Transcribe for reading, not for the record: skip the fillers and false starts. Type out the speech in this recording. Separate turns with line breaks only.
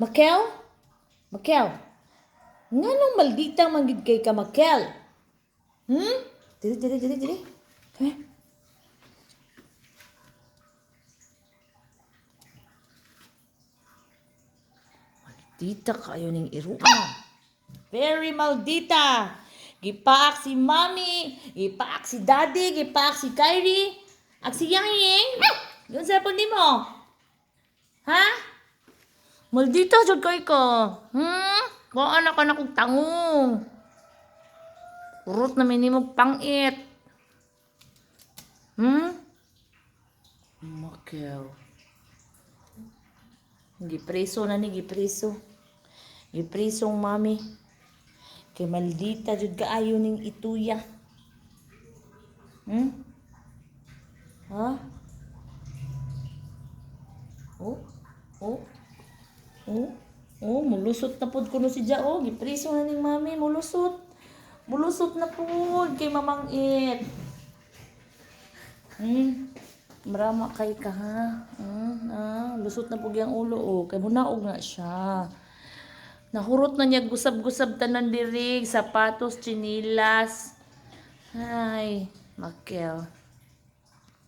Makel? Makel? Nganong maldita manggid kay ka, Makel? Dili. Eh? Maldita kayo ning iruan. Very maldita. Gipaak si Mami, gipaak si Daddy, gipaak si Kyrie, ak si Yang. Yun sa pun mo. Ha? Maldita jud kay ka. Kung anak ka na kong tango. Urot na minimog pangit. Makel. Gipreso na ni, gipreso. Gipresong Mami. Kay maldita jud kaayo ning ituya. Ha? Mulusot na pud kuno si Jao. Gipreso na ning Mami, mulusot. Mulusot na pud kay mamangit. Marama kay ka ha. Lusot na pud yang ulo kay munaog na siya. Nahurot na niya gusab-gusab tanan diri, sapatos, chinilas. Ay, Makel.